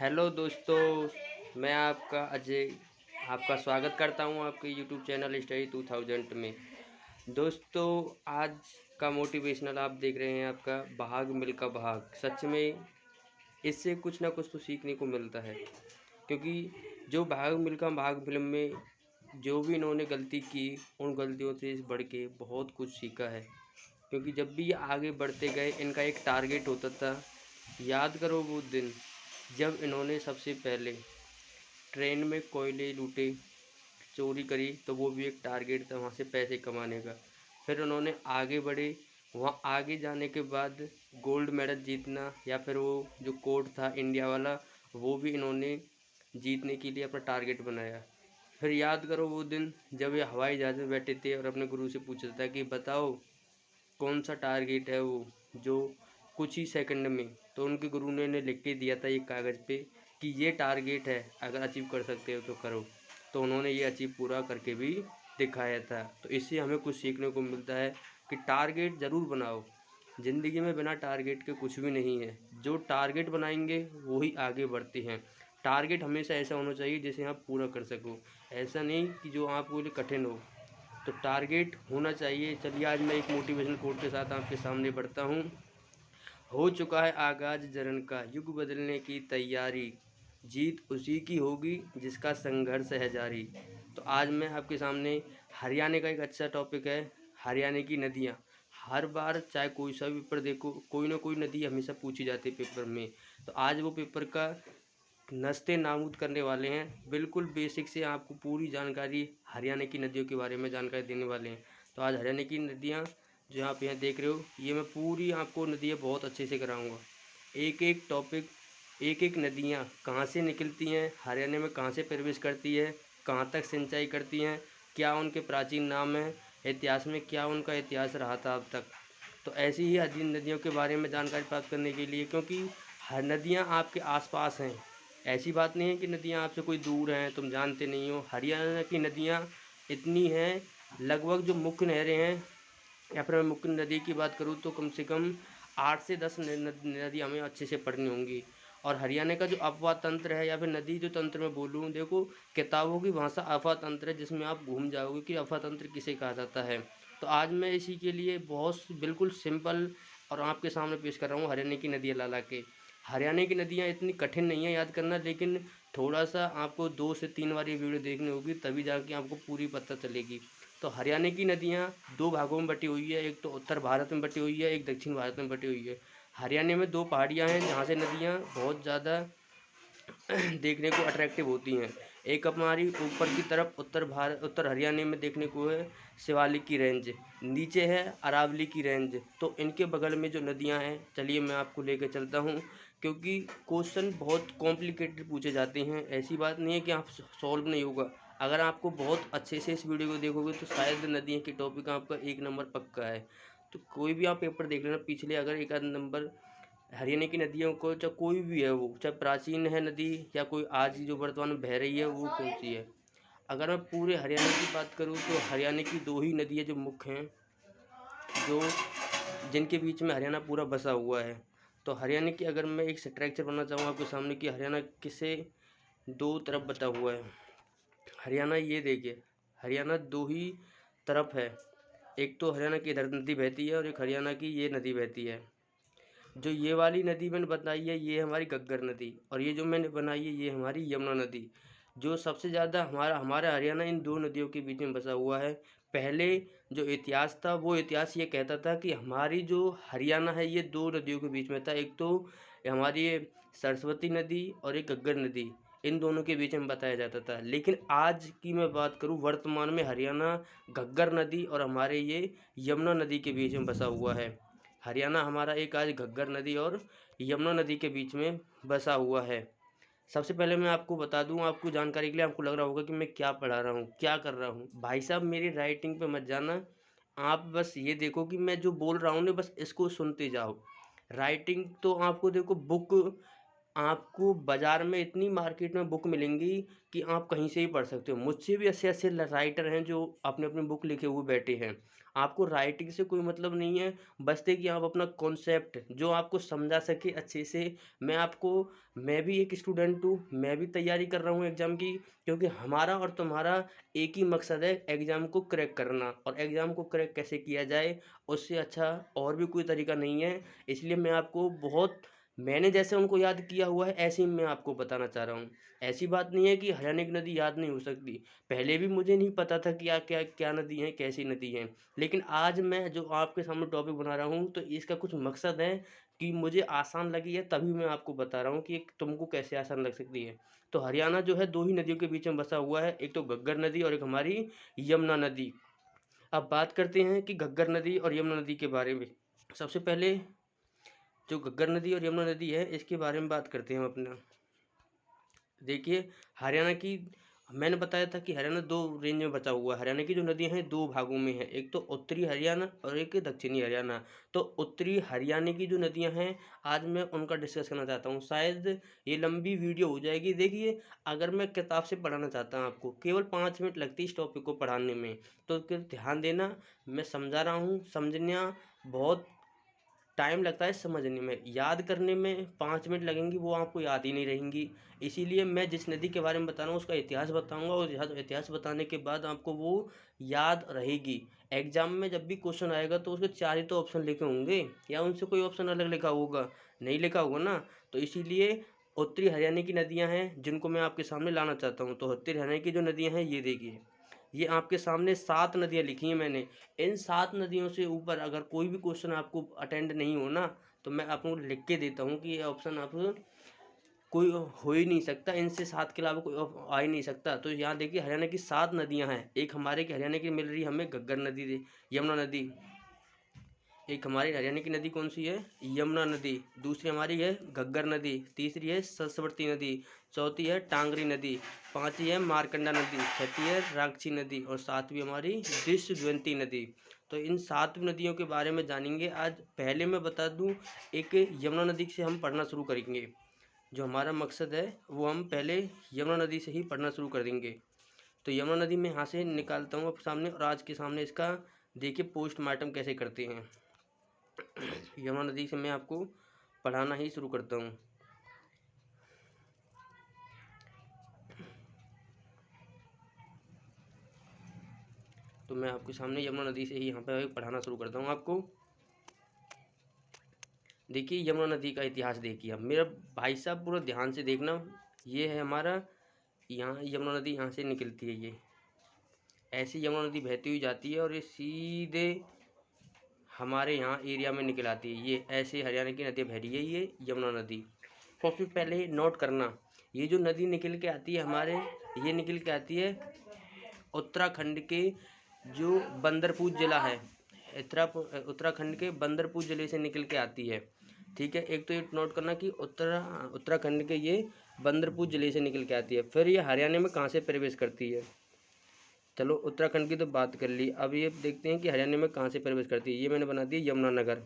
Hello दोस्तों, मैं आपका अजय आपका स्वागत करता हूं आपके यूट्यूब चैनल स्टडी 2000 में। दोस्तों, आज का मोटिवेशनल आप देख रहे हैं आपका भाग मिल्खा भाग। सच में इससे कुछ ना कुछ तो सीखने को मिलता है, क्योंकि जो भाग मिल्खा भाग फिल्म में जो भी इन्होंने गलती की, उन गलतियों से बढ़ के बहुत कुछ सीखा है। क्योंकि जब भी ये आगे बढ़ते गए, इनका एक टारगेट होता था। याद करो वो दिन जब इन्होंने सबसे पहले ट्रेन में कोयले लूटे, चोरी करी, तो वो भी एक टारगेट था वहाँ से पैसे कमाने का। फिर उन्होंने आगे बढ़े, वहाँ आगे जाने के बाद गोल्ड मेडल जीतना, या फिर वो जो कोड था इंडिया वाला, वो भी इन्होंने जीतने के लिए अपना टारगेट बनाया। फिर याद करो वो दिन जब ये हवाई जहाज़ में बैठे थे और अपने गुरु से पूछा था कि बताओ कौन सा टारगेट है वो जो कुछ ही सेकंड में, तो उनके गुरु ने इन्हें लिख के दिया था एक कागज़ पे कि ये टारगेट है, अगर अचीव कर सकते हो तो करो। तो उन्होंने ये अचीव पूरा करके भी दिखाया था। तो इससे हमें कुछ सीखने को मिलता है कि टारगेट ज़रूर बनाओ। ज़िंदगी में बिना टारगेट के कुछ भी नहीं है। जो टारगेट बनाएंगे वो ही आगे बढ़ते हैं। टारगेट हमेशा ऐसा होना चाहिए जिसे आप पूरा कर सको, ऐसा नहीं कि जो आपके लिए कठिन हो। तो टारगेट होना चाहिए। चलिए, आज मैं एक मोटिवेशन कोट के साथ आपके सामने बढ़ता हूँ। हो चुका है आगाज जरन का, युग बदलने की तैयारी, जीत उसी की होगी जिसका संघर्ष है जारी। तो आज मैं आपके सामने हरियाणा का एक अच्छा टॉपिक है, हरियाणा की नदियाँ। हर बार चाहे कोई सा भी पेपर देखो, कोई ना कोई नदी हमेशा पूछी जाती है पेपर में। तो आज वो पेपर का नस्ते नाबूद करने वाले हैं। बिल्कुल बेसिक से आपको पूरी जानकारी हरियाणा की नदियों के बारे में जानकारी देने वाले हैं। तो आज हरियाणा की नदियाँ जो आप यहाँ देख रहे हो, ये मैं पूरी आपको नदियाँ बहुत अच्छे से कराऊंगा। एक एक टॉपिक, एक एक नदियाँ कहाँ से निकलती हैं, हरियाणा में कहाँ से प्रवेश करती है, कहाँ तक सिंचाई करती हैं, क्या उनके प्राचीन नाम हैं, इतिहास में क्या उनका इतिहास रहा था अब तक। तो ऐसी ही नदियों के बारे में जानकारी प्राप्त करने के लिए, क्योंकि हर नदियाँ आपके आसपास हैं, ऐसी बात नहीं है कि नदियाँ आपसे कोई दूर हैं तुम जानते नहीं हो। हरियाणा की नदियाँ इतनी हैं, लगभग जो मुख्य नहरें हैं, या फिर मैं मुख्य नदी की बात करूँ तो कम से कम 8 से 10 नदी हमें अच्छे से पढ़नी होंगी। और हरियाणा का जो अफवाह तंत्र है, या फिर नदी जो तंत्र में बोलूँ, देखो किताबों की भाषा अफवाह तंत्र है, जिसमें आप घूम जाओगे कि अफवाह तंत्र किसे कहा जाता है। तो आज मैं इसी के लिए बहुत बिल्कुल सिंपल और आपके सामने पेश कर रहा हूँ हरियाणा की नदियाँ ला के। हरियाणा की नदियाँ इतनी कठिन नहीं है याद करना, लेकिन थोड़ा सा आपको 2 से 3 बार ये वीडियो देखनी होगी, तभी जाके आपको पूरी पता चलेगी। तो हरियाणा की नदियाँ 2 भागों में बटी हुई है, एक तो उत्तर भारत में बटी हुई है, एक दक्षिण भारत में बटी हुई है। हरियाणा में 2 पहाड़ियाँ हैं जहाँ से नदियाँ बहुत ज़्यादा देखने को अट्रैक्टिव होती हैं। एक हमारी ऊपर की तरफ उत्तर हरियाणा में देखने को है शिवालिक की रेंज, नीचे है अरावली की रेंज। तो इनके बगल में जो नदियां हैं, चलिए मैं आपको लेकर चलता हूं, क्योंकि क्वेश्चन बहुत कॉम्प्लिकेटेड पूछे जाते हैं। ऐसी बात नहीं है कि आप सॉल्व नहीं होगा। अगर आपको बहुत अच्छे से इस वीडियो को देखोगे तो शायद नदियों के टॉपिक आपका 1 नंबर पक्का है। तो कोई भी आप पेपर देख लेना पिछले, अगर एक आध नंबर हरियाणा की नदियों को, चाहे कोई भी है, वो चाहे प्राचीन है नदी या कोई आज जो वर्तमान में बह रही है, वो कौन सी है। अगर मैं पूरे हरियाणा की बात करूँ तो हरियाणा की 2 ही नदियाँ जो मुख्य हैं, जो जिनके बीच में हरियाणा पूरा बसा हुआ है। तो हरियाणा की अगर मैं एक स्ट्रक्चर बनाना चाहूँ आपके सामने कि हरियाणा किसे 2 तरफ बटा हुआ है। हरियाणा ये देखिए, हरियाणा 2 ही तरफ है। एक तो हरियाणा की इधर नदी बहती है और एक हरियाणा की ये नदी बहती है। जो ये वाली नदी मैंने बताई है ये हमारी घग्गर नदी, और ये जो मैंने बनाई है ये हमारी यमुना नदी। जो सबसे ज़्यादा हमारा हरियाणा इन 2 नदियों के बीच में बसा हुआ है। पहले जो इतिहास था, वो इतिहास ये कहता था कि हमारी जो हरियाणा है ये 2 नदियों के बीच में था। एक तो हमारी ये सरस्वती नदी और एक घग्गर नदी, इन दोनों के बीच में बताया जाता था। लेकिन आज की मैं बात करूँ, वर्तमान में हरियाणा घग्गर नदी और हमारे ये यमुना नदी के बीच में बसा हुआ है। हरियाणा हमारा एक आज घग्गर नदी और यमुना नदी के बीच में बसा हुआ है। सबसे पहले मैं आपको बता दूं, आपको जानकारी के लिए आपको लग रहा होगा कि मैं क्या पढ़ा रहा हूँ, क्या कर रहा हूँ। भाई साहब, मेरी राइटिंग पे मत जाना, आप बस ये देखो कि मैं जो बोल रहा हूँ ना, बस इसको सुनते जाओ। राइटिंग तो आपको देखो बुक आपको बाज़ार में इतनी मार्केट में बुक मिलेंगी कि आप कहीं से ही पढ़ सकते हो। मुझसे भी ऐसे-ऐसे राइटर हैं जो अपनी-अपनी बुक लिखे हुए बैठे हैं। आपको राइटिंग से कोई मतलब नहीं है, बस ये कि आप अपना कॉन्सेप्ट जो आपको समझा सके अच्छे से। मैं भी एक स्टूडेंट हूँ, मैं भी तैयारी कर रहा हूँ एग्ज़ाम की, क्योंकि हमारा और तुम्हारा एक ही मकसद है, एग्ज़ाम को क्रैक करना। और एग्ज़ाम को क्रैक कैसे किया जाए, उससे अच्छा और भी कोई तरीका नहीं है। इसलिए मैंने जैसे उनको याद किया हुआ है, ऐसे ही मैं आपको बताना चाह रहा हूँ। ऐसी बात नहीं है कि हरियाणा की नदी याद नहीं हो सकती। पहले भी मुझे नहीं पता था कि क्या नदी है, कैसी नदी है। लेकिन आज मैं जो आपके सामने टॉपिक बना रहा हूँ, तो इसका कुछ मकसद है कि मुझे आसान लगी है, तभी मैं आपको बता रहा हूँ कि एक तुमको कैसे आसान लग सकती है। तो हरियाणा जो है 2 ही नदियों के बीच में बसा हुआ है, एक तो घग्गर नदी और एक हमारी यमुना नदी। अब बात करते हैं कि घग्गर नदी और यमुना नदी के बारे में। सबसे पहले जो घग्गर नदी और यमुना नदी है, इसके बारे में बात करते हैं हम अपना। देखिए, हरियाणा की मैंने बताया था कि हरियाणा 2 रेंज में बचा हुआ है। हरियाणा की जो नदियाँ हैं 2 भागों में हैं, एक तो उत्तरी हरियाणा और एक दक्षिणी हरियाणा। तो उत्तरी हरियाणा की जो नदियाँ हैं, आज मैं उनका डिस्कस करना चाहता हूँ। शायद ये लंबी वीडियो हो जाएगी। देखिए, अगर मैं किताब से पढ़ाना चाहता हूँ आपको, केवल 5 मिनट लगती है इस टॉपिक को पढ़ाने में। तो ध्यान देना, मैं समझा रहा हूँ, समझना बहुत टाइम लगता है समझने में, याद करने में 5 मिनट लगेंगी, वो आपको याद ही नहीं रहेंगी। इसीलिए मैं जिस नदी के बारे में बता रहा हूँ उसका इतिहास बताऊँगा, और इतिहास बताने के बाद आपको वो याद रहेगी। एग्ज़ाम में जब भी क्वेश्चन आएगा तो उसके 4 ही तो ऑप्शन लिखे होंगे, या उनसे कोई ऑप्शन अलग लिखा होगा? नहीं लिखा होगा ना। तो इसीलिए उत्तरी हरियाणा की नदियाँ हैं जिनको मैं आपके सामने लाना चाहता हूँ। तो उत्तरी हरियाणा की जो नदियाँ हैं ये देखिए, ये आपके सामने 7 नदियाँ लिखी हैं मैंने। इन 7 नदियों से ऊपर अगर कोई भी क्वेश्चन आपको अटेंड नहीं हो ना, तो मैं आपको लिख के देता हूँ कि ये ऑप्शन आप कोई हो ही नहीं सकता, इनसे 7 के अलावा कोई आ ही नहीं सकता। तो यहाँ देखिए, हरियाणा की 7 नदियाँ हैं। एक हमारे की हरियाणा की मिल रही है हमें घग्गर नदी, यमुना नदी। एक हमारी हरियाणा की नदी कौन सी है? यमुना नदी। दूसरी हमारी है घग्गर नदी। तीसरी है सरस्वती नदी। चौथी है टांगरी नदी। पांचवी है मारकंडा नदी। छठी है राक्षी नदी। और सातवीं हमारी विश्वजयंती नदी। तो इन 7 नदियों के बारे में जानेंगे आज। पहले मैं बता दूं, एक यमुना नदी से हम पढ़ना शुरू करेंगे। जो हमारा मकसद है वो हम पहले यमुना नदी से ही पढ़ना शुरू कर देंगे। तो यमुना नदी मैं यहाँ से निकालता हूँ अब सामने, और आज के सामने इसका देखिए पोस्टमार्टम कैसे करते हैं। यमुना नदी से मैं आपको पढ़ाना ही शुरू करता हूँ। तो मैं आपके सामने यमुना नदी से ही यहाँ पे पढ़ाना शुरू करता हूँ आपको। देखिए, यमुना नदी का इतिहास देखिए। अब मेरा भाई साहब पूरा ध्यान से देखना। ये है हमारा, यहाँ यमुना नदी यहाँ से निकलती है। ये ऐसी यमुना नदी बहती हुई जाती है और ये सीधे हमारे यहाँ एरिया में निकल आती है। ये ऐसे हरियाणा की नदी बह रही है, ये यमुना नदी। सबसे पहले नोट करना, ये जो नदी निकल के आती है हमारे, ये निकल के आती है उत्तराखंड के जो बंदरपुर ज़िला है। उत्तराखंड के बंदरपुर ज़िले से निकल के आती है। ठीक है, एक तो ये नोट करना कि उत्तराखंड के ये बंदरपुर ज़िले से निकल के आती है। फिर ये हरियाणा में कहाँ से प्रवेश करती है? चलो, उत्तराखंड की तो बात कर ली, अब ये देखते हैं कि हरियाणा में कहाँ से प्रवेश करती है। ये मैंने बना दी यमुनानगर।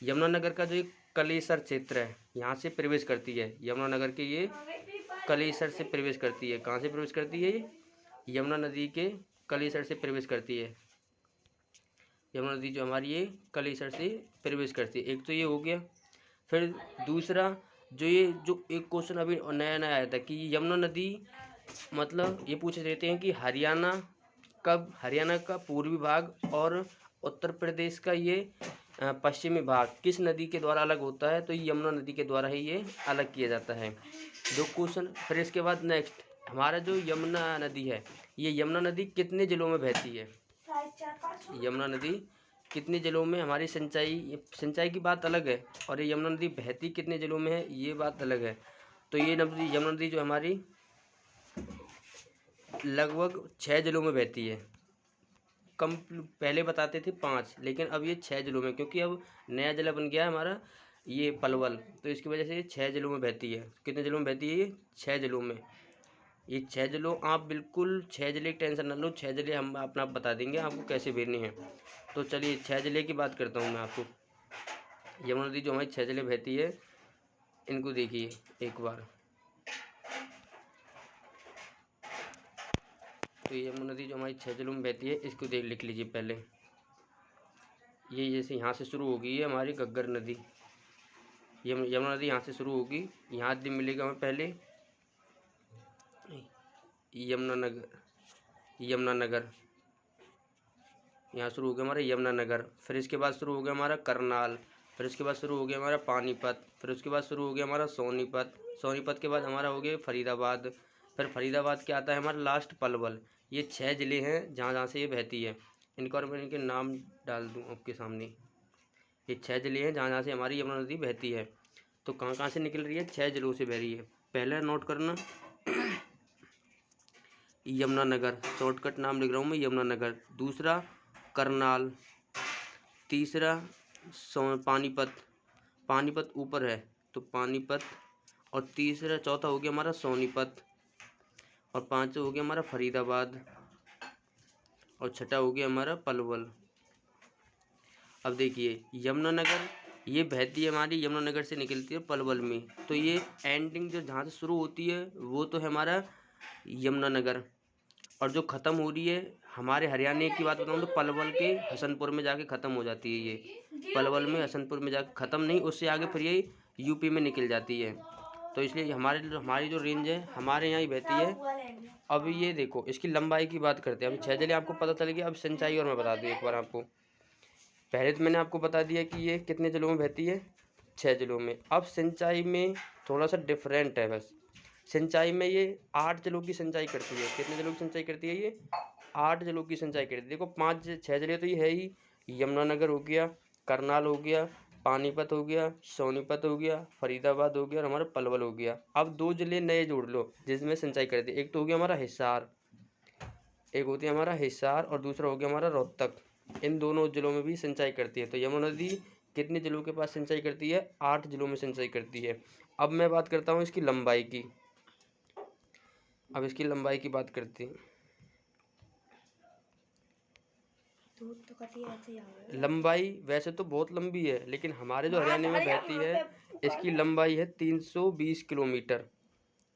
यमुनानगर का जो एक कलेसर क्षेत्र है, यहाँ से प्रवेश करती है। यमुनानगर के ये कलेसर से प्रवेश करती है। कहाँ से प्रवेश करती है? यमुना नदी के कलेसर से प्रवेश करती है। यमुना नदी जो हमारी ये कलेसर से प्रवेश करती है। एक तो ये हो गया। फिर दूसरा, जो एक क्वेश्चन अभी नया नया आया था कि यमुना नदी, मतलब ये पूछ लेते हैं कि हरियाणा का पूर्वी भाग और उत्तर प्रदेश का ये पश्चिमी भाग किस नदी के द्वारा अलग होता है? तो यमुना नदी के द्वारा ही ये अलग किया जाता है। दो क्वेश्चन। फिर इसके बाद नेक्स्ट, हमारा जो यमुना नदी है, ये यमुना नदी कितने जिलों में बहती है? यमुना नदी कितने जिलों में, हमारी सिंचाई की बात अलग है, और ये यमुना नदी बहती कितने जिलों में है, ये बात अलग है। तो ये यमुना नदी जो हमारी लगभग 6 जिलों में बहती है। पहले बताते थे 5, लेकिन अब ये 6 जिलों में, क्योंकि अब नया जिला बन गया है हमारा ये पलवल, तो इसकी वजह से ये 6 जिलों में बहती है। कितने जिलों में बहती है? ये 6 जिलों में। ये 6 जिलों, आप बिल्कुल 6 जिले की टेंशन ना लो, 6 जिले हम अपना बता देंगे आपको कैसे भेजने हैं। तो चलिए 6 जिले की बात करता हूँ मैं आपको। यमुना नदी जो हमारी 6 जिले बहती है, इनको देखिए एक बार। तो ये यमुना नदी जो हमारी 6 जिलों में बहती है, इसको लिख लीजिए पहले। ये जैसे यहाँ से शुरू होगी है हमारी घग्गर नदी, यमुना नदी यहाँ से शुरू होगी। यहाँ दिन मिलेगा हमें पहले यमुना नगर यहाँ शुरू हो गया हमारा यमुना नगर। फिर इसके बाद शुरू हो गया हमारा करनाल। फिर इसके बाद शुरू हो गया हमारा पानीपत। फिर उसके बाद शुरू हो गया हमारा सोनीपत। सोनीपत के बाद हमारा हो गया फरीदाबाद। फिर फरीदाबाद के आता है हमारा लास्ट पलवल। ये 6 ज़िले हैं जहाँ जहाँ से ये बहती है। इनको और मैं इनके नाम डाल दूँ आपके सामने। ये 6 ज़िले हैं जहाँ जहाँ से हमारी यमुना नदी बहती है। तो कहाँ कहाँ से निकल रही है? 6 ज़िलों से बह रही है। पहला नोट करना यमुना नगर, शॉर्टकट नाम लिख रहा हूँ मैं, यमुना नगर। दूसरा करनाल। तीसरा पानीपत, पानीपत ऊपर है तो पानीपत। और तीसरा चौथा हो गया हमारा सोनीपत। और पांचवा हो गया हमारा फरीदाबाद। और छठा हो गया हमारा पलवल। अब देखिए यमुना नगर ये बहती है हमारी यमुना नगर से निकलती है पलवल में। तो ये एंडिंग जो जहाँ से शुरू होती है वो तो है हमारा यमुना नगर, और जो ख़त्म हो रही है हमारे हरियाणा की बात बताऊँ तो पलवल के हसनपुर में जाके ख़त्म हो जाती है। ये पलवल में हसनपुर में जाके ख़त्म नहीं, उससे आगे फिर ये यूपी में निकल जाती है। तो इसलिए हमारी जो रेंज है हमारे यहाँ ही बहती है। अब ये देखो इसकी लंबाई की बात करते हैं। अब 6 ज़िले आपको पता चल गया। अब सिंचाई और मैं बता दूँ एक बार आपको। पहले तो मैंने आपको बता दिया कि ये कितने ज़िलों में बहती है, 6 ज़िलों में। अब सिंचाई में थोड़ा सा डिफरेंट है बस। सिंचाई में ये 8 ज़िलों की सिंचाई करती है। कितने ज़िलों की सिंचाई करती है? ये 8 ज़िलों की सिंचाई करती है। देखो 5-6 ज़िले तो ये है ही। यमुनानगर हो गया, करनाल हो गया, पानीपत हो गया, सोनीपत हो गया, फरीदाबाद हो गया और हमारा पलवल हो गया। अब 2 ज़िले नए जोड़ लो जिसमें सिंचाई करती है। एक तो हो गया हमारा हिसार, एक होती है हमारा हिसार, और दूसरा हो गया हमारा रोहतक। इन दोनों ज़िलों में भी सिंचाई करती है। तो यमुना नदी कितने ज़िलों के पास सिंचाई करती है? 8 ज़िलों में सिंचाई करती है। अब मैं बात करता हूँ इसकी लंबाई की। अब इसकी लंबाई की बात करते हैं। लंबाई वैसे तो बहुत लंबी है, लेकिन हमारे जो हरियाणा में बहती है इसकी लंबाई है 320 किलोमीटर।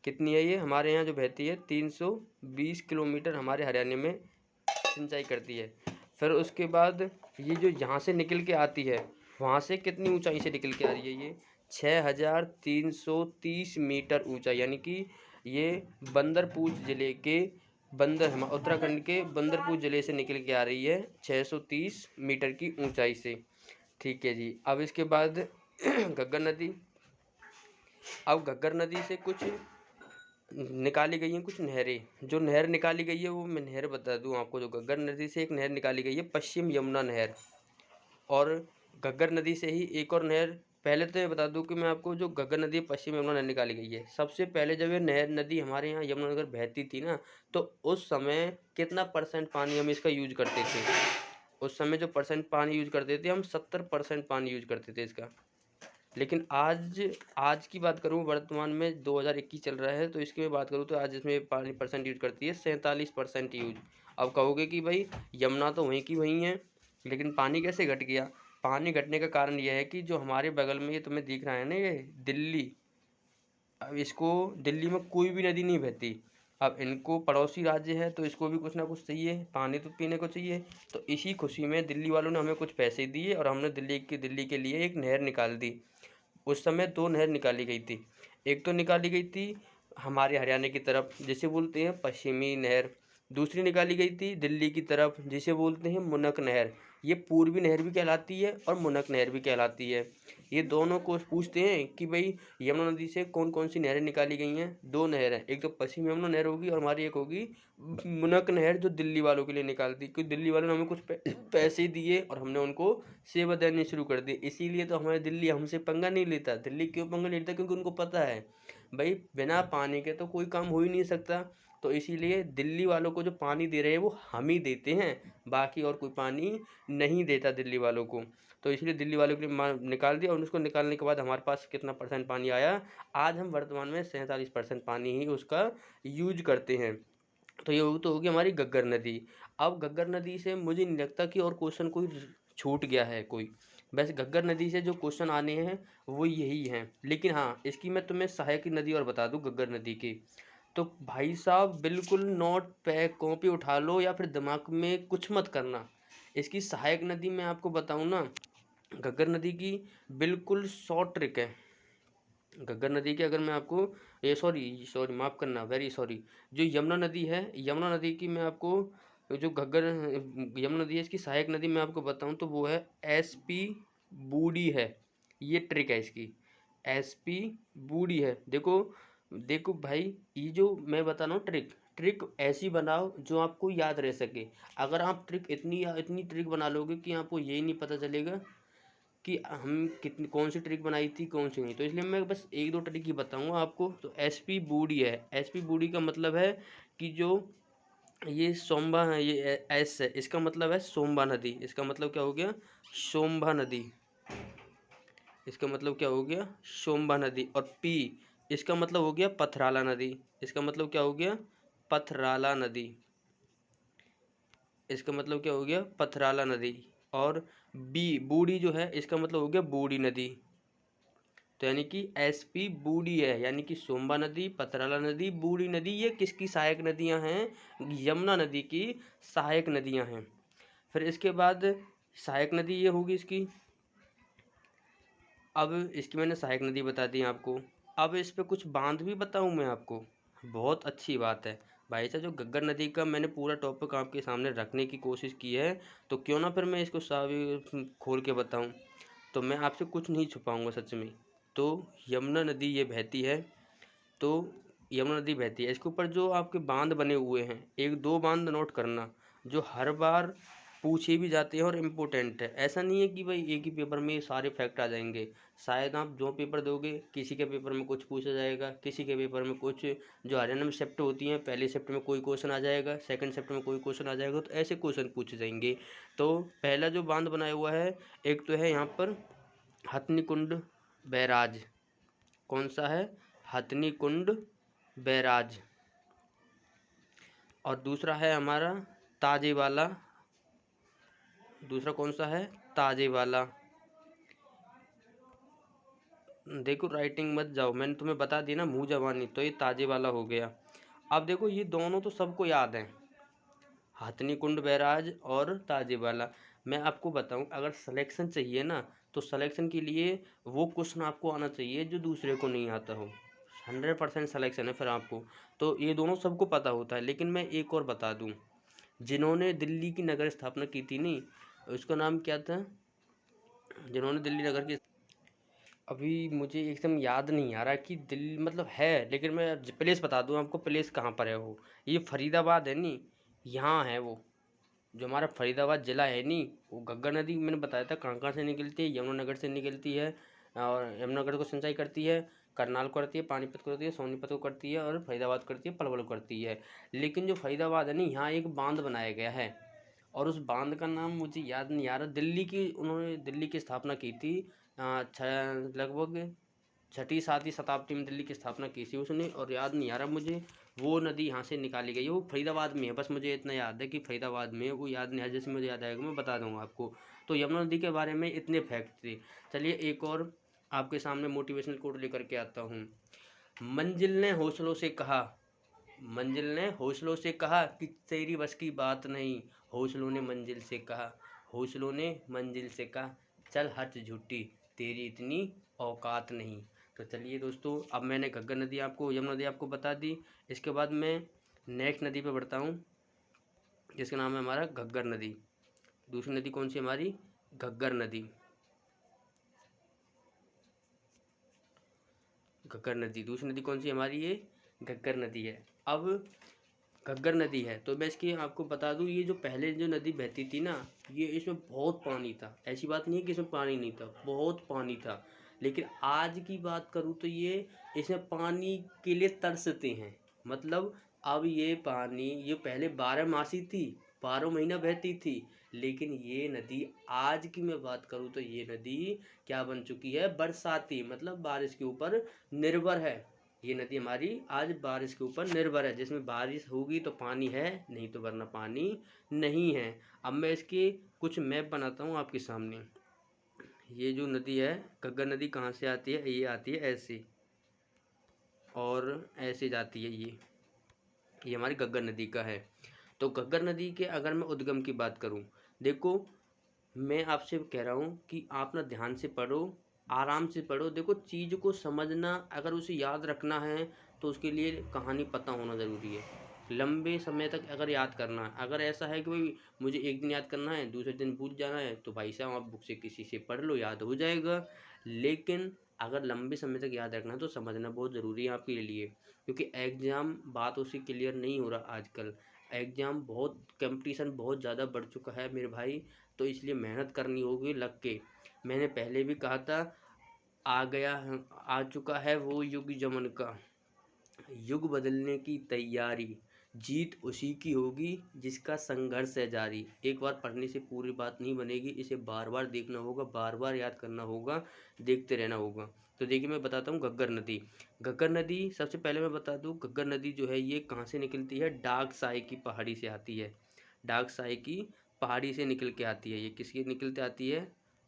कितनी है ये? हमारे यहाँ जो बहती है 320 किलोमीटर हमारे हरियाणा में सिंचाई करती है। फिर उसके बाद ये जो यहाँ से निकल के आती है वहाँ से कितनी ऊंचाई से निकल के आ रही है? ये 6330 मीटर ऊंचा, यानी कि ये बंदरपुर ज़िले के उत्तराखंड के बंदरपुर ज़िले से निकल के आ रही है 630 मीटर की ऊंचाई से। ठीक है जी। अब इसके बाद घग्गर नदी। अब घग्गर नदी से कुछ निकाली गई हैं कुछ नहरें। जो नहर निकाली गई है वो मैं नहर बता दूं आपको। जो घग्गर नदी से एक नहर निकाली गई है पश्चिम यमुना नहर, और घग्गर नदी से ही एक और नहर। पहले तो ये बता दूं कि मैं आपको, जो घग्गर नदी पश्चिम यमुना नहर निकाली गई है, सबसे पहले जब ये नहर नदी हमारे यहाँ यमुनानगर बहती थी ना, तो उस समय कितना % पानी हम इसका यूज करते थे? उस समय जो % पानी यूज करते थे हम 70% पानी यूज करते थे इसका। लेकिन आज की बात करूँ, वर्तमान में 2021 चल रहा है, तो इसकी मैं बात करूँ तो आज इसमें पानी % यूज करती है 47% यूज। अब कहोगे कि भाई यमुना तो वहीं की वहीं है, लेकिन पानी कैसे घट गया? पानी घटने का कारण यह है कि जो हमारे बगल में ये तुम्हें दिख रहा है ना, ये दिल्ली, अब इसको दिल्ली में कोई भी नदी नहीं बहती। अब इनको पड़ोसी राज्य है तो इसको भी कुछ ना कुछ चाहिए, पानी तो पीने को चाहिए। तो इसी खुशी में दिल्ली वालों ने हमें कुछ पैसे दिए और हमने दिल्ली के लिए एक नहर निकाल दी। उस समय 2 नहर निकाली गई थी। एक तो निकाली गई थी हमारे हरियाणा की तरफ, जिसे बोलते हैं पश्चिमी नहर। दूसरी निकाली गई थी दिल्ली की तरफ, जिसे बोलते हैं मुनक नहर। ये पूर्वी नहर भी कहलाती है और मुनक नहर भी कहलाती है। ये दोनों को पूछते हैं कि भाई यमुना नदी से कौन कौन सी नहरें निकाली गई हैं? 2 नहर हैं, एक तो पश्चिम यमुना नहर होगी और हमारी एक होगी मुनक नहर, जो दिल्ली वालों के लिए निकाल दी। क्योंकि दिल्ली वालों ने हमें कुछ पैसे दिए और हमने उनको सेवा देनी शुरू कर दी। इसीलिए तो हमारे दिल्ली हमसे पंगा नहीं लेता। दिल्ली क्यों पंगा नहीं लेता? क्योंकि उनको पता है भाई बिना पानी के तो कोई काम हो ही नहीं सकता। तो इसीलिए दिल्ली वालों को जो पानी दे रहे हैं वो हम ही देते हैं, बाकी और कोई पानी नहीं देता दिल्ली वालों को। तो इसलिए दिल्ली वालों के लिए निकाल दिया, और उसको निकालने के बाद हमारे पास कितना % पानी आया? आज हम वर्तमान में 47% पानी ही उसका यूज करते हैं। तो ये तो होगी हमारी घग्गर नदी। अब घग्गर नदी से मुझे नहीं लगता कि और क्वेश्चन कोई छूट गया है कोई। वैसे घग्गर नदी से जो क्वेश्चन आने हैं वो यही हैं, लेकिन हाँ इसकी मैं तुम्हें सहायक नदी और बता दूँ घग्गर नदी की। तो भाई साहब बिल्कुल नोट पे कॉपी उठा लो या फिर दिमाग में कुछ मत करना। इसकी सहायक नदी मैं आपको बताऊँ ना, घग्गर नदी की बिल्कुल शॉर्ट ट्रिक है। घग्गर नदी की अगर मैं आपको ये सॉरी सॉरी माफ़ करना, वेरी सॉरी, जो यमुना नदी है, यमुना नदी की मैं आपको जो घग्गर यमुना नदी है इसकी सहायक नदी मैं आपको बताऊं तो वो है एसपी बूढ़ी है। ये ट्रिक है इसकी, एसपी बूढ़ी है। देखो देखो भाई, ये जो मैं बता रहा हूँ ट्रिक, ट्रिक ऐसी बनाओ जो आपको याद रह सके। अगर आप ट्रिक इतनी ट्रिक बना लोगे कि आपको यही नहीं पता चलेगा कि हम कितनी कौन सी ट्रिक बनाई थी कौन सी नहीं, तो इसलिए मैं बस एक दो ट्रिक ही बताऊंगा आपको। तो एसपी बूढ़ी है, एसपी बूढ़ी का मतलब है कि जो ये सोम्बा है, ये एस है, इसका मतलब है सोम्बा नदी। इसका मतलब क्या हो गया? सोम्बा नदी। इसका मतलब क्या हो गया? सोम्बा नदी। और पी, इसका मतलब हो गया पथराला नदी। इसका मतलब क्या हो गया? पथराला नदी। इसका मतलब क्या हो गया? पथराला नदी। और बी बूढ़ी जो है इसका मतलब हो गया बूढ़ी नदी। तो यानी कि एसपी बूढ़ी है, यानी कि सोम्बा नदी, पथराला नदी, बूढ़ी नदी, ये किसकी सहायक नदियां हैं? यमुना नदी की सहायक नदियां हैं। फिर इसके बाद सहायक नदी ये होगी इसकी। अब इसकी मैंने सहायक नदी बता दी आपको। अब इस पे कुछ बांध भी बताऊं मैं आपको, बहुत अच्छी बात है भाई साहब। जो घग्गर नदी का मैंने पूरा टॉपिक आपके सामने रखने की कोशिश की है, तो क्यों ना फिर मैं इसको सारी खोल के बताऊं। तो मैं आपसे कुछ नहीं छुपाऊंगा सच में। तो यमुना नदी ये बहती है, तो यमुना नदी बहती है, इसके ऊपर जो आपके बांध बने हुए हैं, एक दो बांध नोट करना जो हर बार पूछे भी जाते हैं और इम्पोर्टेंट है। ऐसा नहीं है कि भाई एक ही पेपर में सारे फैक्ट आ जाएंगे। शायद आप जो पेपर दोगे किसी के पेपर में कुछ पूछा जाएगा, किसी के पेपर में कुछ, जो हरियाणा में शिफ्ट होती हैं पहले शिफ्ट में कोई क्वेश्चन आ जाएगा, सेकंड शिफ्ट में कोई क्वेश्चन आ जाएगा, तो ऐसे क्वेश्चन पूछे जाएंगे। तो पहला जो बांध बनाया हुआ है, एक तो है यहाँ पर हथनी कुंड बैराज। कौन सा है? हथनी कुंड बैराज। और दूसरा है हमारा ताजे वाला। दूसरा कौन सा है? ताजे वाला। देखो राइटिंग मत जाओ, मैंने तुम्हें बता दिया ना मुँह जबानी, तो ये ताजे वाला हो गया। अब देखो ये दोनों तो सबको याद है, हथनी कुंड बैराज और ताजे वाला। मैं आपको बताऊं, अगर सिलेक्शन चाहिए ना, तो सिलेक्शन के लिए वो क्वेश्चन आपको आना चाहिए जो दूसरे को नहीं आता हो। 100% सिलेक्शन है फिर आपको। तो ये दोनों सबको पता होता है, लेकिन मैं एक और बता दूं, जिन्होंने दिल्ली की नगर स्थापना की थी नहीं, उसका नाम क्या था? जिन्होंने दिल्ली नगर की, अभी मुझे एकदम याद नहीं आ रहा कि दिल्ली मतलब है, लेकिन मैं प्लेस बता दूं आपको, प्लेस कहाँ पर है वो। ये फरीदाबाद है नी, यहाँ है वो। जो हमारा फरीदाबाद ज़िला है नी, वो घग्गर नदी मैंने बताया था कहाँ कहाँ से निकलती है। यमुनानगर से निकलती है, और यमुनानगर को सिंचाई करती है, करनाल को करती है, पानीपत को करती है, सोनीपत को करती है, और फरीदाबाद को करती है, पलवल को करती है। लेकिन जो फरीदाबाद है नी, यहाँ एक बांध बनाया गया है, और उस बांध का नाम मुझे याद नहीं आ रहा। दिल्ली की, उन्होंने दिल्ली की स्थापना की थी लगभग छठी सातवीं शताब्दी में दिल्ली की स्थापना की थी उसने, और याद नहीं आ रहा मुझे। वो नदी यहाँ से निकाली गई है, वो फरीदाबाद में है, बस मुझे इतना याद है कि फरीदाबाद में है, वो याद नहीं है, जैसे मुझे याद आएगा मैं बता दूंगा आपको। तो यमुना नदी के बारे में इतने फैक्ट थे। चलिए एक और आपके सामने मोटिवेशनल कोट लेकर के आता हूँ। मंजिल ने हौसलों से कहा, मंजिल ने हौसलों से कहा कि तेरी बस की बात नहीं। हौसलों ने मंजिल से कहा, हौसलों ने मंजिल से कहा, चल हट झूठी, तेरी इतनी औकात नहीं। तो चलिए दोस्तों, अब मैंने घग्गर नदी आपको, यमुना नदी आपको बता दी। इसके बाद मैं नेक्स्ट नदी पे बढ़ता हूँ, जिसका नाम है हमारा घग्गर नदी। दूसरी नदी कौन सी हमारी? घग्गर नदी। घग्गर नदी, दूसरी नदी कौन सी हमारी? ये घग्गर नदी है। अब घग्गर नदी है, तो मैं इसकी आपको बता दूं, ये जो पहले जो नदी बहती थी ना, ये इसमें बहुत पानी था। ऐसी बात नहीं है कि इसमें पानी नहीं था, बहुत पानी था। लेकिन आज की बात करूँ तो ये इसमें पानी के लिए तरसते हैं। मतलब अब ये पानी, ये पहले 12 मासी थी, 12 महीना बहती थी, लेकिन ये नदी आज की मैं बात करूँ तो ये नदी क्या बन चुकी है? बरसाती, मतलब बारिश के ऊपर निर्भर है। ये नदी हमारी आज बारिश के ऊपर निर्भर है, जिसमें बारिश होगी तो पानी है, नहीं तो वरना पानी नहीं है। अब मैं इसके कुछ मैप बनाता हूँ आपके सामने। ये जो नदी है घग्गर नदी कहाँ से आती है, ये आती है ऐसे और ऐसे जाती है। ये हमारी घग्गर नदी का है। तो घग्गर नदी के अगर मैं उद्गम की बात करूं, देखो मैं आपसे कह रहा हूं कि आप ना ध्यान से पढ़ो, आराम से पढ़ो। देखो चीज़ को समझना, अगर उसे याद रखना है तो उसके लिए कहानी पता होना ज़रूरी है। लंबे समय तक अगर याद करना है, अगर ऐसा है कि भाई मुझे एक दिन याद करना है दूसरे दिन भूल जाना है, तो भाई साहब आप बुक से किसी से पढ़ लो, याद हो जाएगा। लेकिन अगर लंबे समय तक याद रखना है तो समझना बहुत ज़रूरी है आपके लिए, क्योंकि एग्ज़ाम बात उसी क्लियर नहीं हो रहा आजकल। एग्ज़ाम बहुत कंपटीशन बहुत ज़्यादा बढ़ चुका है मेरे भाई, तो इसलिए मेहनत करनी होगी लग के। मैंने पहले भी कहा था, आ चुका है वो युग जमन का, युग बदलने की तैयारी, जीत उसी की होगी जिसका संघर्ष है जारी। एक बार पढ़ने से पूरी बात नहीं बनेगी, इसे बार बार देखना होगा, बार बार याद करना होगा, देखते रहना होगा। तो देखिए मैं बताता हूँ घग्गर नदी। घग्गर नदी सबसे पहले मैं बता दूँ, घग्गर नदी जो है ये कहाँ से निकलती है, डाक साई की पहाड़ी से आती है। डाक साई की पहाड़ी से निकल के आती है। ये किसकी निकल के आती है,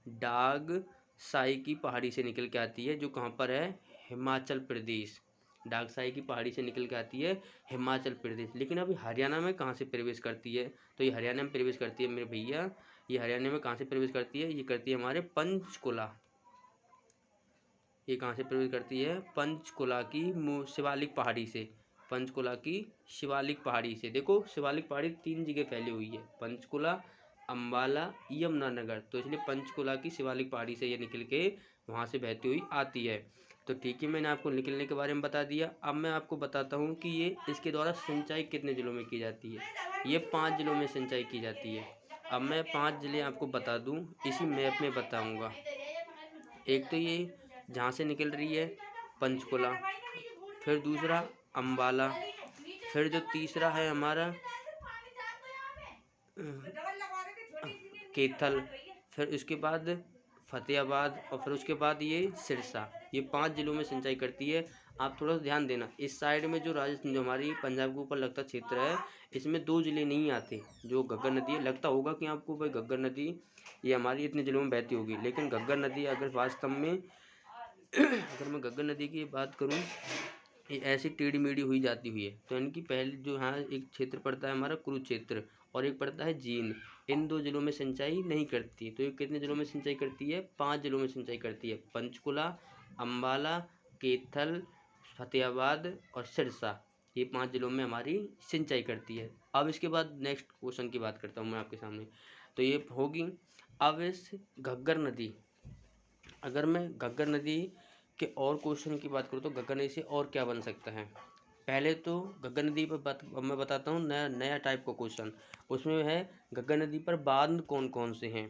डाग साई की पहाड़ी से निकल के आती है, जो कहाँ पर है, हिमाचल प्रदेश। डागसाई की पहाड़ी से निकल के आती है हिमाचल प्रदेश। लेकिन अभी हरियाणा में कहाँ से प्रवेश करती है, तो ये हरियाणा में प्रवेश करती है मेरे भैया। ये हरियाणा में कहाँ से प्रवेश करती है, ये करती है हमारे पंचकुला। ये कहाँ से प्रवेश करती है, पंचकुला की शिवालिक पहाड़ी से। पंचकुला की शिवालिक पहाड़ी से। देखो शिवालिक पहाड़ी 3 जगह फैली हुई है, पंचकुला, अम्बाला, यमुनानगर। तो इसलिए पंचकुला की शिवालिक पहाड़ी से ये निकल के वहाँ से बहती हुई आती है। तो ठीक है, मैंने आपको निकलने के बारे में बता दिया। अब मैं आपको बताता हूँ कि ये इसके द्वारा सिंचाई कितने जिलों में की जाती है। ये 5 जिलों में सिंचाई की जाती है। अब मैं 5 जिले आपको बता दूँ, इसी मैप में बताऊँगा। एक तो ये जहाँ से निकल रही है पंचकुला, फिर दूसरा अम्बाला, फिर जो तीसरा है हमारा कैथल, फिर उसके बाद फतेहाबाद, और फिर उसके बाद ये सिरसा। ये 5 जिलों में सिंचाई करती है। आप थोड़ा सा ध्यान देना, इस साइड में जो राजस्थान, जो हमारी पंजाब के ऊपर लगता क्षेत्र है, इसमें 2 जिले नहीं आते। जो घग्गर नदी है, लगता होगा कि आपको भाई घग्गर नदी ये हमारी इतने जिलों में बहती होगी, लेकिन घग्गर नदी अगर वास्तव में अगर मैं घग्गर नदी की बात करूं, ये ऐसी टेढ़ी मेढ़ी हुई जाती हुई है। तो इनकी पहले जो यहाँ एक क्षेत्र पड़ता है हमारा कुरुक्षेत्र, और एक पड़ता है जींद। इन 2 जिलों में सिंचाई नहीं करती। तो ये कितने जिलों में सिंचाई करती है, 5 जिलों में सिंचाई करती है। पंचकुला, अम्बाला, कैथल, फतेहाबाद और सिरसा। ये 5 जिलों में हमारी सिंचाई करती है। अब इसके बाद नेक्स्ट क्वेश्चन की बात करता हूँ मैं आपके सामने। तो ये होगी, अब इस घग्गर नदी, अगर मैं घग्गर नदी के और क्वेश्चन की बात करूँ तो घग्गर नदी से और क्या बन सकता है। पहले तो घग्गर नदी पर मैं बताता हूँ नया नया टाइप का क्वेश्चन। उसमें है घग्गर नदी पर बांध कौन कौन से हैं।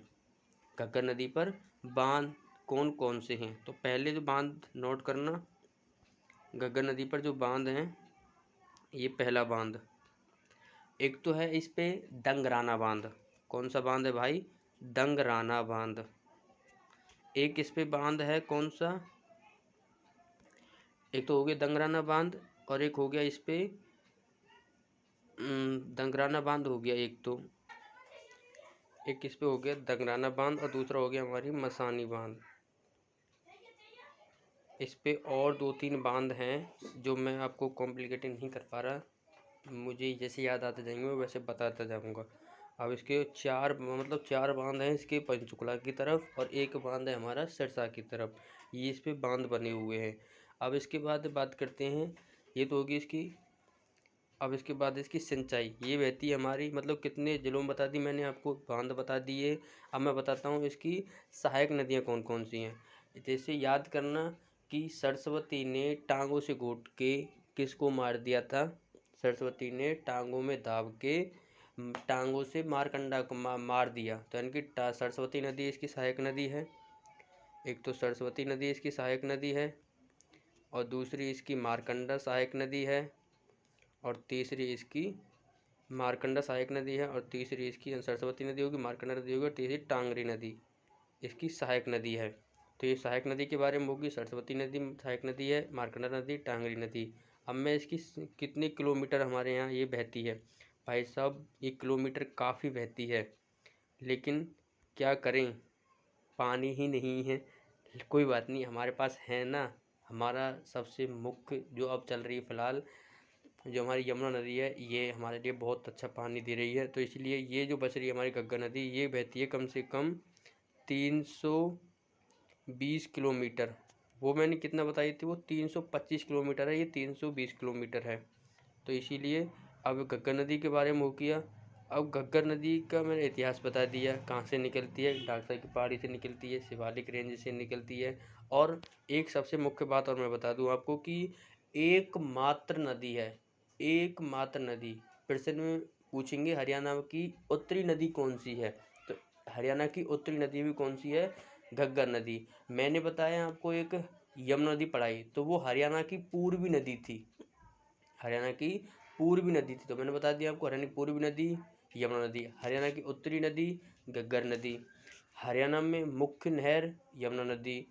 घग्गर नदी पर बांध कौन कौन से हैं, तो पहले जो बांध नोट करना, घग्गर नदी पर जो बांध हैं, ये पहला बांध, एक तो है इस पे दंगराना बांध। कौन सा बांध है भाई, दंगराना बांध। एक इस पे बांध है कौन सा, एक तो हो गया दंगराना बांध, और एक हो गया इस पे दंगराना बांध हो गया एक तो, एक इस पे हो गया दंगराना बांध, और दूसरा हो गया हमारी मसानी बांध। इस पे और 2-3 बांध हैं जो मैं आपको कॉम्प्लिकेटेड नहीं कर पा रहा, मुझे जैसे याद आते जाएंगे मैं वैसे बताता जाऊंगा। अब इसके 4 बांध हैं इसके पंचकुला की तरफ, और एक बांध है हमारा सिरसा की तरफ। ये इस पे बांध बने हुए हैं। अब इसके बाद बात करते हैं, ये तो होगी इसकी। अब इसके बाद इसकी सिंचाई, ये बहती है हमारी, मतलब कितने जिलों में बता दी मैंने आपको, बांध बता दिए। अब मैं बताता हूँ इसकी सहायक नदियाँ कौन कौन सी हैं। जैसे याद करना कि सरस्वती ने टांगों से घोट के किसको मार दिया था, सरस्वती ने टांगों में दाब के टांगों से मारकंडा को मार दिया। तो यानी कि सरस्वती नदी इसकी सहायक नदी है। एक तो सरस्वती नदी इसकी सहायक नदी है, और दूसरी इसकी मारकंडा सहायक नदी है, और तीसरी इसकी मारकंडा सहायक नदी है, और तीसरी इसकी सरस्वती नदी होगी, मारकंडा नदी होगी, और तीसरी टांगरी नदी इसकी सहायक नदी है। तो ये सहायक नदी के बारे में होगी, सरस्वती नदी सहायक नदी है, मारकंडा नदी, टांगरी नदी। अब मैं इसकी कितने किलोमीटर हमारे यहाँ ये बहती है, भाई साहब ये किलोमीटर काफ़ी बहती है, लेकिन क्या करें, पानी ही नहीं है। कोई बात नहीं, हमारे पास है ना। हमारा सबसे मुख्य जो अब चल रही है फ़िलहाल, जो हमारी यमुना नदी है, ये हमारे लिए बहुत अच्छा पानी दे रही है। तो इसलिए ये जो बच रही है हमारी घग्गर नदी, ये बहती है कम से कम 320 किलोमीटर। वो मैंने कितना बताई थी, वो 325 किलोमीटर है, ये 320 किलोमीटर है। तो इसीलिए अब घग्गर नदी के बारे में हो किया। अब घग्गर नदी का मैंने इतिहास बता दिया, कहाँ से निकलती है, डाकसाई की पहाड़ी से निकलती है, शिवालिक रेंज से निकलती है। और एक सबसे मुख्य बात और मैं बता दूं आपको कि एकमात्र नदी है, एकमात्र नदी। प्रश्न में पूछेंगे हरियाणा की उत्तरी नदी कौन सी है, तो हरियाणा की उत्तरी नदी भी कौन सी है, घग्गर नदी। मैंने बताया आपको एक यमुना नदी पढ़ाई, तो वो हरियाणा की पूर्वी नदी थी, हरियाणा की पूर्वी नदी थी। तो मैंने बता दिया आपको, हरियाणा की पूर्वी नदी यमुना नदी, हरियाणा की उत्तरी नदी घग्गर नदी। हरियाणा में मुख्य नहर यमुना नदी।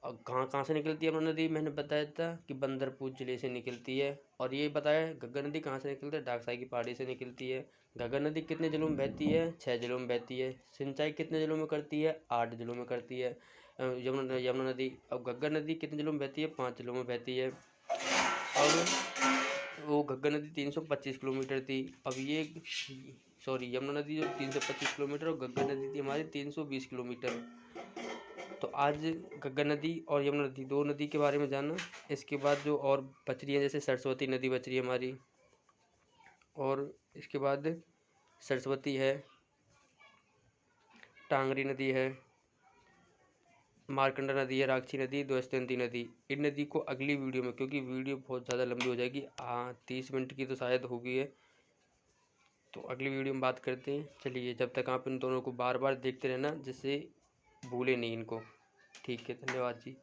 और कहाँ कहाँ से निकलती है यमुना नदी, मैंने बताया था कि बंदरपुर जिले से निकलती है। और ये बताया घग्गर नदी कहाँ से निकलती है, डाकसाई की पहाड़ी से निकलती है। घग्गर नदी कितने जिलों में बहती है, 6 जिलों में बहती है। सिंचाई कितने जिलों में करती है, 8 जिलों में करती है यमुना नदी। अब घग्गर नदी कितने जिलों में बहती है, 5 जिलों में बहती है। अब वो घग्गर नदी 325 किलोमीटर थी। अब ये सॉरी यमुना नदी जो 325 किलोमीटर और घग्गर नदी थी हमारी 320 किलोमीटर। तो आज घग्गर नदी और यमुना नदी, दो नदी के बारे में जाना। इसके बाद जो और बच रही है, जैसे सरस्वती नदी बच रही है हमारी, और इसके बाद सरस्वती है, टांगरी नदी है, मारकंडा नदी है, राक्षी नदी, द्वस्तंती नदी। इन नदी को अगली वीडियो में, क्योंकि वीडियो बहुत ज़्यादा लंबी हो जाएगी, 30 मिनट की तो शायद होगी है, तो अगली वीडियो में बात करते हैं। चलिए, जब तक आप इन दोनों को बार बार देखते रहना, जिससे भूले नहीं इनको। ठीक है, धन्यवाद जी।